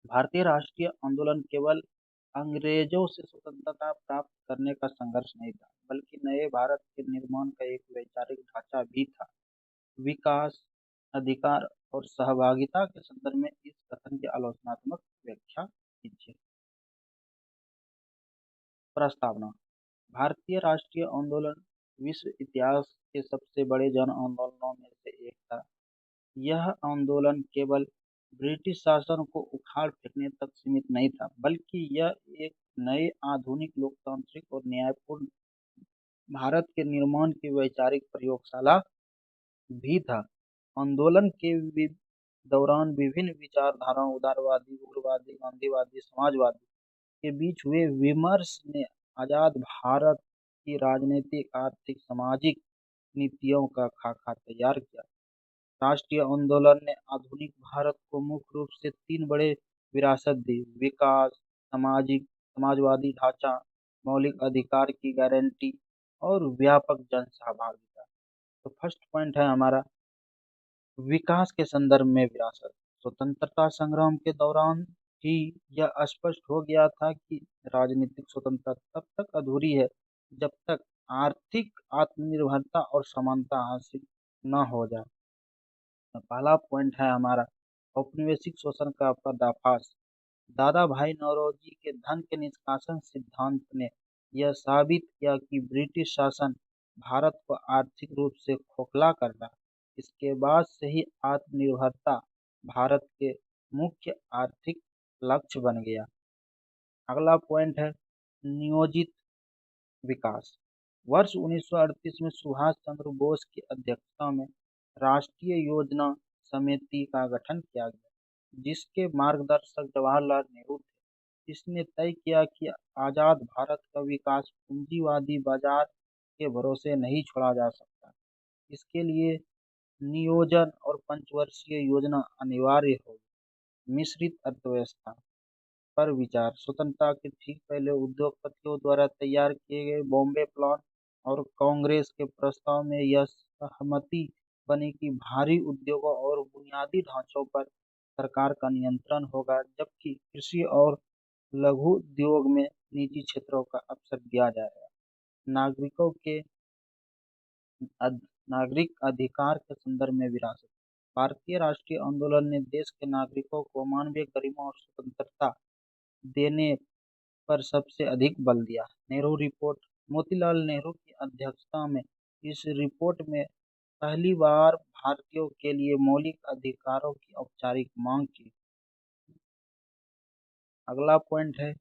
भारतीय राष्ट्रीय आंदोलन केवल अंग्रेजों से स्वतंत्रता प्राप्त करने का संघर्ष नहीं था, बल्कि नए भारत के निर्माण का एक वैचारिक ढांचा भी था। विकास, अधिकार और सहभागिता के संदर्भ में इस कथन की आलोचनात्मक व्याख्या कीजिए। प्रस्तावना। भारतीय राष्ट्रीय आंदोलन विश्व इतिहास के सबसे बड़े जन आंदोलनों में से एक था। यह आंदोलन केवल ब्रिटिश शासन को उखाड़ फेंकने तक सीमित नहीं था, बल्कि यह एक नए आधुनिक लोकतांत्रिक और न्यायपूर्ण भारत के निर्माण की वैचारिक प्रयोगशाला भी था। आंदोलन के दौरान विभिन्न विचारधाराओं उदारवादी, उग्रवादी, गांधीवादी, समाजवादी के बीच हुए विमर्श ने आजाद भारत की राजनीतिक, आर्थिक, सामाजिक नीतियों का खाका तैयार किया। राष्ट्रीय आंदोलन ने आधुनिक भारत को मुख्य रूप से तीन बड़े विरासत दी: विकास, समाजवादी ढांचा, मौलिक अधिकार की गारंटी और व्यापक जन सहभागिता। तो फर्स्ट पॉइंट है हमारा विकास के संदर्भ में विरासत। स्वतंत्रता संग्राम के दौरान ही यह स्पष्ट हो गया था कि राजनीतिक स्वतंत्रता तब तक अधूरी है जब तक आर्थिक आत्मनिर्भरता और समानता हासिल न हो जाए। पहला पॉइंट है हमारा औपनिवेशिक शोषण का पर्दाफाश। दादा भाई नौरोजी के धन के निष्कासन सिद्धांत ने यह साबित किया कि ब्रिटिश शासन भारत को आर्थिक रूप से खोखला कर रहा। इसके बाद से ही आत्मनिर्भरता भारत के मुख्य आर्थिक लक्ष्य बन गया। अगला पॉइंट है नियोजित विकास। वर्ष 1938 में सुभाष चंद्र बोस की अध्यक्षता में राष्ट्रीय योजना समिति का गठन किया गया, जिसके मार्गदर्शक जवाहरलाल नेहरू थे। इसने तय किया कि आजाद भारत का विकास पूंजीवादी बाजार के भरोसे नहीं छोड़ा जा सकता। इसके लिए नियोजन और पंचवर्षीय योजना अनिवार्य होगी। मिश्रित अर्थव्यवस्था पर विचार। स्वतंत्रता के ठीक पहले उद्योगपतियों द्वारा तैयार किए गए बॉम्बे प्लान और कांग्रेस के प्रस्ताव में यह सहमति बनी कि भारी उद्योगों और बुनियादी ढांचों पर सरकार का नियंत्रण होगा, जबकि कृषि और लघु उद्योग में निजी क्षेत्रों का अवसर दिया जाएगा। नागरिकों के नागरिक अधिकार के संदर्भ में विरासत। भारतीय राष्ट्रीय आंदोलन ने देश के नागरिकों को मानवीय गरिमा और स्वतंत्रता देने पर सबसे अधिक बल दिया। नेहरू रिपोर्ट। मोतीलाल नेहरू की अध्यक्षता में इस रिपोर्ट में पहली बार भारतीयों के लिए मौलिक अधिकारों की औपचारिक मांग की। अगला पॉइंट है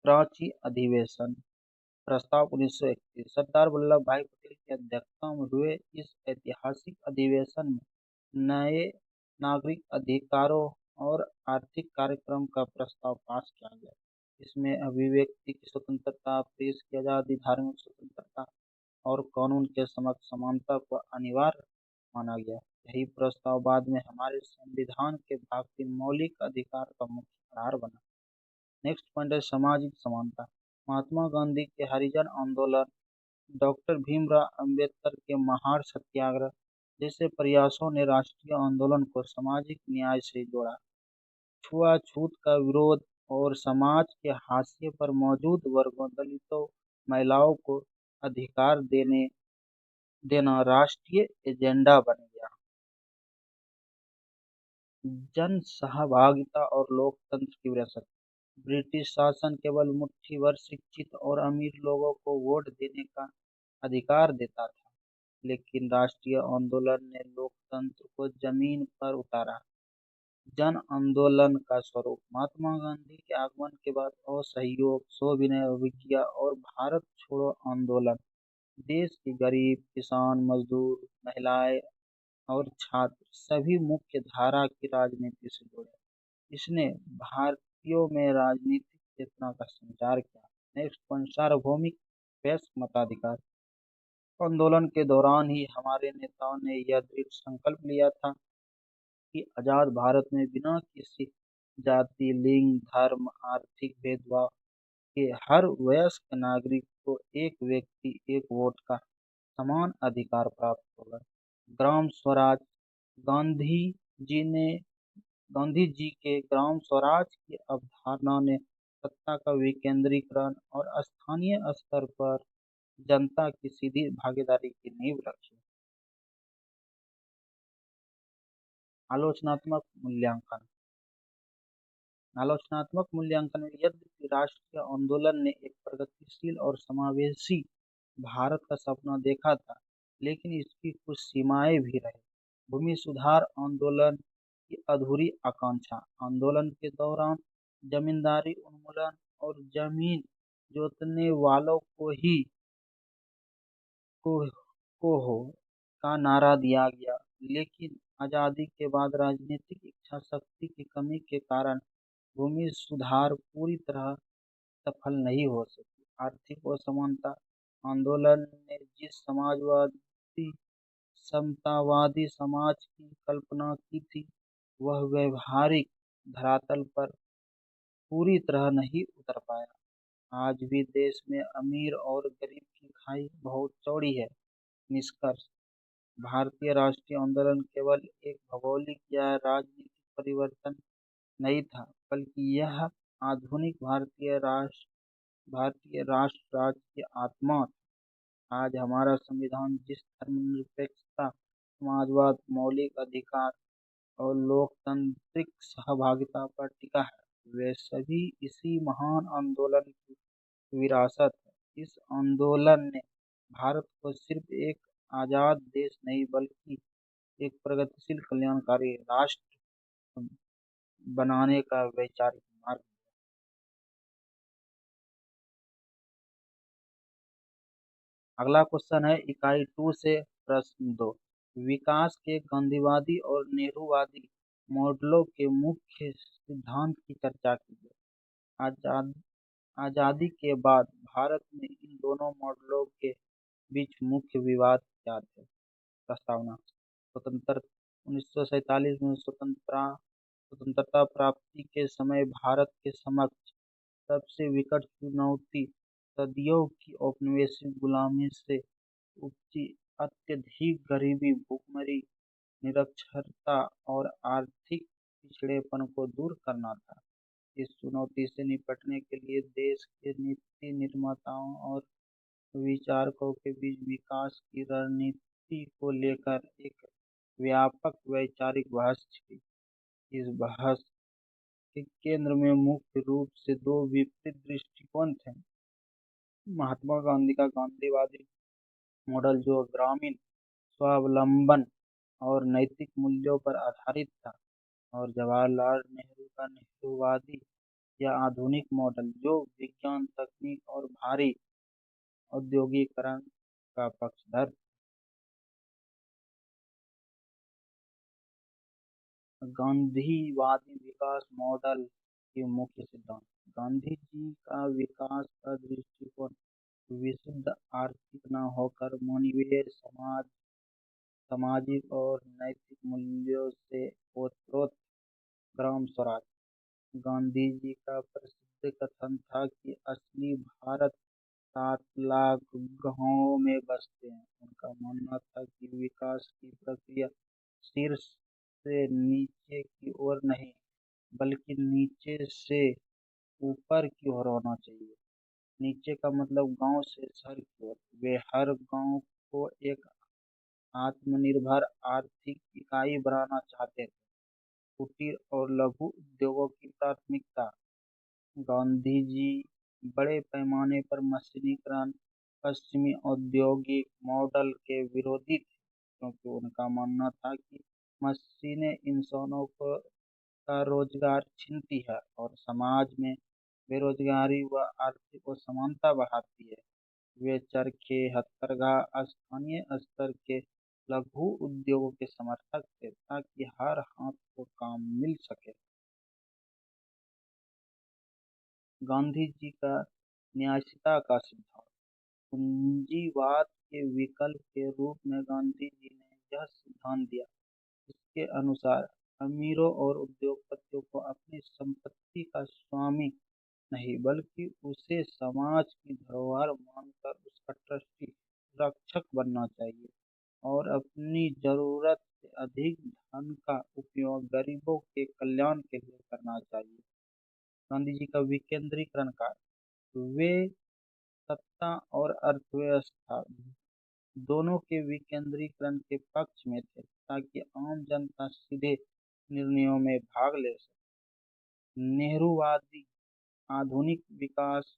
कराची अधिवेशन प्रस्ताव 1931। सरदार वल्लभ भाई पटेल की अध्यक्षता में हुए इस ऐतिहासिक अधिवेशन में नए नागरिक अधिकारों और आर्थिक कार्यक्रम का प्रस्ताव पास किया गया। इसमें अभिव्यक्ति की स्वतंत्रता, प्रेस की आज़ादी, धार्मिक स्वतंत्रता और कानून के समक्ष समानता को अनिवार्य माना गया। यही प्रस्ताव बाद में हमारे संविधान के भाग 3 मौलिक अधिकार का मुख्य आधार बना। नेक्स्ट पॉइंट है सामाजिक समानता। महात्मा गांधी के हरिजन आंदोलन, डॉक्टर भीमराव अंबेडकर के महार सत्याग्रह जैसे प्रयासों ने राष्ट्रीय आंदोलन को सामाजिक न्याय से जोड़ा। छुआछूत का विरोध और समाज के हाशिए पर मौजूद वर्गों, दलितों, महिलाओं को अधिकार देना राष्ट्रीय एजेंडा बन गया। जन सहभागिता और लोकतंत्र की विरासत। ब्रिटिश शासन केवल मुट्ठी भर शिक्षित और अमीर लोगों को वोट देने का अधिकार देता था, लेकिन राष्ट्रीय आंदोलन ने लोकतंत्र को जमीन पर उतारा। जन आंदोलन का स्वरूप। महात्मा गांधी के आगमन के बाद असहयोग, स्वविनय अवज्ञा और भारत छोड़ो आंदोलन देश के गरीब, किसान, मजदूर, महिलाएं और छात्र सभी मुख्य धारा की राजनीति से जुड़े। इसने भारतीयों में राजनीतिक चेतना का संचार किया। नेक्स्ट पॉइंट सार्वभौमिक वयस्क मताधिकार। आंदोलन के दौरान ही हमारे नेताओं ने यह दृढ़ संकल्प लिया था कि आजाद भारत में बिना किसी जाति, लिंग, धर्म, आर्थिक भेदभाव के हर वयस्क नागरिक को एक व्यक्ति एक वोट का समान अधिकार प्राप्त होगा। ग्राम स्वराज। गांधी जी ने गांधी जी के ग्राम स्वराज की अवधारणा ने सत्ता का विकेंद्रीकरण और स्थानीय स्तर पर जनता की सीधी भागीदारी की नींव रखी। आलोचनात्मक मूल्यांकन। आलोचनात्मक मूल्यांकन में यद्यपि राष्ट्रीय आंदोलन ने एक प्रगतिशील और समावेशी भारत का सपना देखा था, लेकिन इसकी कुछ सीमाएं भी रही। भूमि सुधार आंदोलन की अधूरी आकांक्षा। आंदोलन के दौरान जमींदारी उन्मूलन और जमीन जोतने वालों को, को हो का नारा दिया गया, लेकिन आजादी के बाद राजनीतिक इच्छा शक्ति की कमी के कारण भूमि सुधार पूरी तरह सफल नहीं हो सकी। आर्थिक असमानता। आंदोलन ने जिस समाजवादी समतावादी समाज की कल्पना की थी, वह व्यवहारिक धरातल पर पूरी तरह नहीं उतर पाया। आज भी देश में अमीर और गरीब की खाई बहुत चौड़ी है। निष्कर्ष। भारतीय राष्ट्रीय आंदोलन केवल एक भौगोलिक या राजनीतिक परिवर्तन नहीं था, बल्कि यह आधुनिक भारतीय राष्ट्र राज्य की आत्मा था। आज हमारा संविधान जिस धर्मनिरपेक्षता, समाजवाद, मौलिक अधिकार और लोकतांत्रिक सहभागिता पर टिका है, वे सभी इसी महान आंदोलन की विरासत है। इस आंदोलन ने भारत को सिर्फ एक आजाद देश नहीं, बल्कि एक प्रगतिशील कल्याणकारी राष्ट्र बनाने का वैचारिक मार्ग। अगला क्वेश्चन है इकाई 2 से प्रश्न 2। विकास के गांधीवादी और नेहरूवादी मॉडलों के मुख्य सिद्धांत की चर्चा कीजिए। आजाद आजादी के बाद भारत में इन दोनों मॉडलों के बीच मुख्य विवाद क्या थे? प्रस्तावना। स्वतंत्र 1947 में स्वतंत्रता प्राप्ति के समय भारत के समक्ष सबसे विकट चुनौती सदियों की औपनिवेशिक गुलामी से उपजी अत्यधिक गरीबी, भूखमरी, निरक्षरता और आर्थिक पिछड़ेपन को दूर करना था। इस चुनौती से निपटने के लिए देश के नीति निर्माताओं और विचारकों के बीच विकास की रणनीति को लेकर एक व्यापक वैचारिक बहस छिड़ी। इस बहस के केंद्र में मुख्य रूप से दो विपरीत दृष्टिकोण थे। महात्मा गांधी का गांधीवादी मॉडल, जो ग्रामीण स्वावलंबन और नैतिक मूल्यों पर आधारित था, और जवाहरलाल नेहरू का नेहरूवादी या आधुनिक मॉडल, जो विज्ञान, तकनीक और भारी औद्योगिकरण का पक्षधर। गांधीवादी विकास मॉडल के मुख्य सिद्धांत। गांधी जी का विकास का दृष्टिकोण विशुद्ध आर्थिक न होकर मानवीय, सामाजिक और नैतिक मूल्यों से ओतप्रोत। ग्राम स्वराज। गांधी जी का प्रसिद्ध कथन था कि असली भारत 7 लाख गांवों में बसते हैं। उनका मानना था कि विकास की प्रक्रिया शीर्ष से नीचे की ओर नहीं, बल्कि नीचे से ऊपर की ओर होना चाहिए। नीचे का मतलब गांव से शहर की ओर। वे हर गांव को एक आत्मनिर्भर आर्थिक इकाई बनाना चाहते थे। कुटीर और लघु उद्योगों की प्राथमिकता। गांधी जी बड़े पैमाने पर मशीनीकरण, पश्चिमी औद्योगिक मॉडल के विरोधी थे, क्योंकि उनका मानना था कि मशीनें इंसानों का रोजगार छीनती है और समाज में बेरोजगारी व आर्थिक असमानता बढ़ाती है। वे चरखे, हथकरघा, स्थानीय स्तर के लघु उद्योगों के समर्थक थे, ताकि हर हाथ को काम मिल सके। गांधी जी का न्यायशीलता का सिद्धांत। पूंजीवाद के विकल्प के रूप में गांधी जी ने यह सिद्धांत दिया, इसके अनुसार अमीरों और उद्योगपतियों को अपनी संपत्ति का स्वामी नहीं, बल्कि उसे समाज की धरोहर मानकर उसका ट्रस्टी, रक्षक बनना चाहिए और अपनी जरूरत से अधिक धन का उपयोग गरीबों के कल्याण के लिए करना चाहिए। गांधी जी का विकेंद्रीकरण कार्य, वे सत्ता और अर्थव्यवस्था दोनों के विकेंद्रीकरण के पक्ष में थे ताकि आम जनता सीधे निर्णयों में भाग ले सके। नेहरूवादी आधुनिक विकास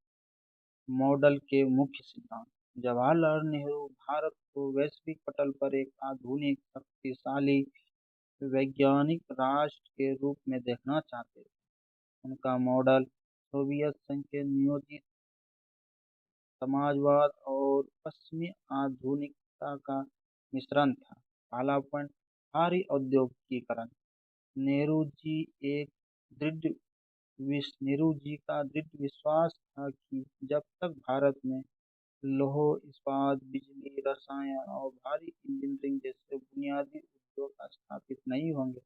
मॉडल के मुख्य सिद्धांत, जवाहरलाल नेहरू भारत को वैश्विक पटल पर एक आधुनिक शक्तिशाली वैज्ञानिक राष्ट्र के रूप में देखना चाहते थे। उनका मॉडल सोवियत संघ के नियोजित समाजवाद और पश्चिमी आधुनिकता का मिश्रण था। पहला पॉइंट, भारी औद्योगिकीकरण। नेहरू जी एक दृढ़ नेहरू जी का दृढ़ विश्वास था कि जब तक भारत में लौह इस्पात, बिजली, रसायन और भारी इंजीनियरिंग जैसे बुनियादी उद्योग स्थापित नहीं होंगे,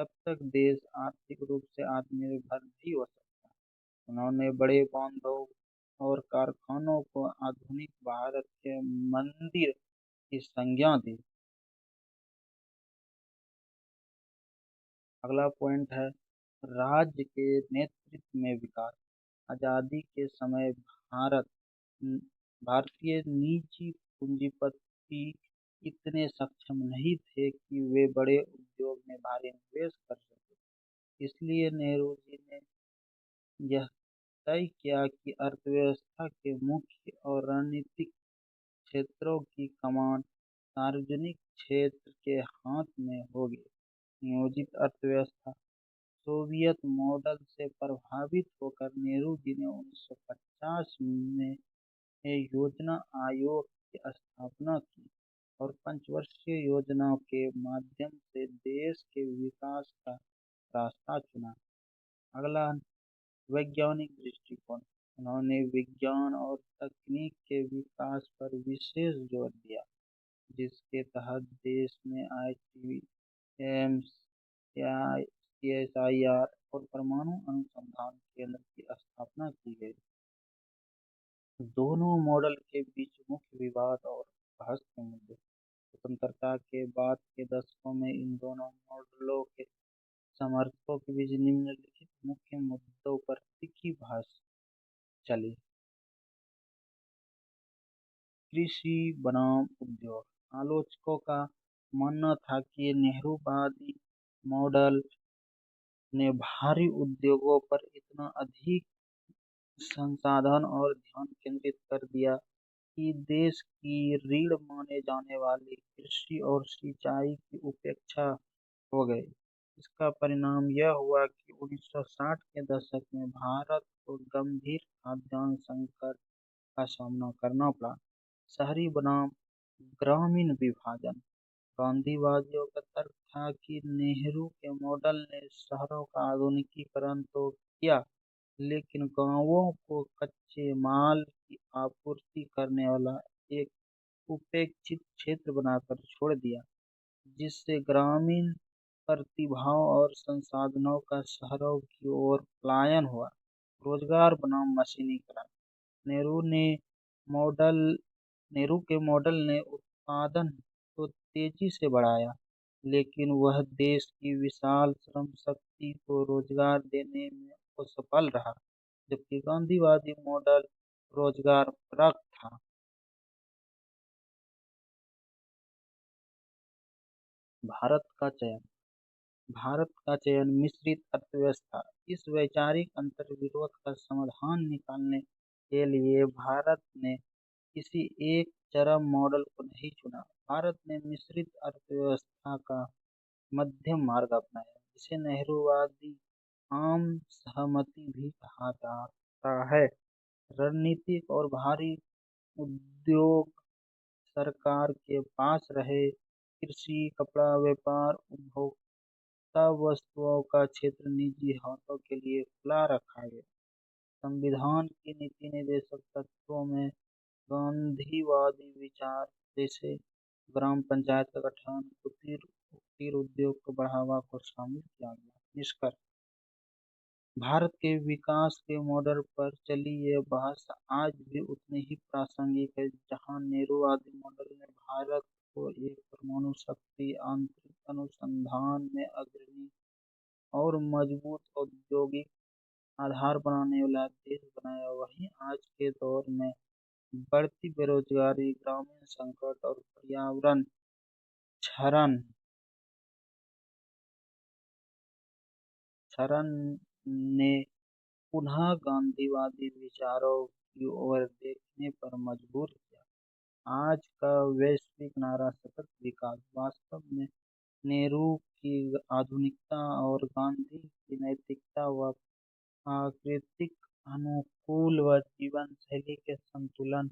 तब तक देश आर्थिक रूप से आत्मनिर्भर नहीं हो सकता। उन्होंने बड़े बांधों और कारखानों को आधुनिक भारत के मंदिर की संज्ञा दी। अगला पॉइंट है राज्य के नेतृत्व में विकास। आजादी के समय भारतीय निजी पूंजीपति इतने सक्षम नहीं थे कि वे बड़े उद्योग में भारी निवेश कर सके। इसलिए नेहरू जी ने यह तय किया कि अर्थव्यवस्था के मुख्य और रणनीतिक क्षेत्रों की कमान सार्वजनिक क्षेत्र के हाथ में होगी। नियोजित अर्थव्यवस्था, सोवियत मॉडल से प्रभावित होकर नेहरू जी ने 1950 में योजना आयोग की स्थापना की और पंचवर्षीय योजनाओं के माध्यम से देश के विकास का रास्ता चुना। अगला, वैज्ञानिक दृष्टिकोण। उन्होंने विज्ञान और तकनीक के विकास पर विशेष जोर दिया, जिसके तहत देश में आईटी, एम्स, सीएसआईआर और परमाणु अनुसंधान केंद्र की स्थापना की गई। दोनों मॉडल के बीच मुख्य विवाद और बहस के मुद्दे। स्वतंत्रता के बाद के दशकों में इन दोनों मॉडलों के समर्थकों के बीच निम्नलिखित मुख्य मुद्दों पर तीखी बहस चली। कृषि बनाम उद्योग। आलोचकों का मानना था कि नेहरूवादी मॉडल ने भारी उद्योगों पर इतना अधिक संसाधन और ध्यान केंद्रित कर दिया कि देश की रीढ़ माने जाने वाली कृषि और सिंचाई की उपेक्षा हो गई। इसका परिणाम यह हुआ कि 1960 के दशक में भारत को गंभीर खाद्यान्न संकट का सामना करना पड़ा। शहरी बनाम ग्रामीण विभाजन। गांधीवादियों का तर्क था कि नेहरू के मॉडल ने शहरों का आधुनिकीकरण तो किया, लेकिन गांवों को कच्चे माल की आपूर्ति करने वाला एक उपेक्षित क्षेत्र बनाकर छोड़ दिया, जिससे ग्रामीण प्रतिभाओं और संसाधनों का शहरों की ओर पलायन हुआ। रोजगार बनाम मशीनीकरण। नेहरू ने मॉडल नेहरू के मॉडल ने उत्पादन को तेजी से बढ़ाया, लेकिन वह देश की विशाल श्रम शक्ति को रोजगार देने में असफल रहा, जबकि गांधीवादी मॉडल रोजगार परक था। भारत का चयन भारत का चयन मिश्रित अर्थव्यवस्था। इस वैचारिक अंतर्विरोध का समाधान निकालने के लिए भारत ने किसी एक चरम मॉडल को नहीं चुना। भारत ने मिश्रित अर्थव्यवस्था का मध्यम मार्ग अपनाया, जिसे नेहरूवादी आम सहमति भी कहा जाता है। रणनीतिक और भारी उद्योग सरकार के पास रहे। कृषि, कपड़ा व्यापार, उपभोक्ता वस्तुओं का क्षेत्र निजी हाथों के लिए खुला रखा गया। संविधान की नीति निर्देशक तत्वों में गांधीवादी विचार जैसे ग्राम पंचायत का गठन, कुटीर उद्योग को बढ़ावा को शामिल किया गया। निष्कर्ष, भारत के विकास के मॉडल पर चली ये बहस आज भी उतनी ही प्रासंगिक है जहां नेहरूवादी मॉडल ने भारत को एक परमाणु शक्ति, आंतरिक अनुसंधान में अग्रणी और मजबूत औद्योगिक आधार बनाने वाला देश बनाया। वहीं आज के दौर में बढ़ती बेरोजगारी, ग्रामीण संकट और पर्यावरण क्षरण क्षरण ने पुनः गांधीवादी विचारों की ओर देखने पर मजबूर किया। आज का वैश्विक नारा सतत विकास वास्तव में नेहरू की आधुनिकता और गांधी की नैतिकता व प्राकृतिक अनुकूल व जीवन शैली के संतुलन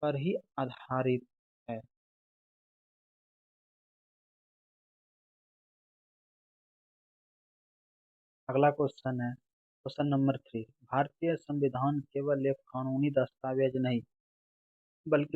पर ही आधारित है। अगला क्वेश्चन है, क्वेश्चन नंबर 3। भारतीय संविधान केवल एक कानूनी दस्तावेज नहीं, बल्कि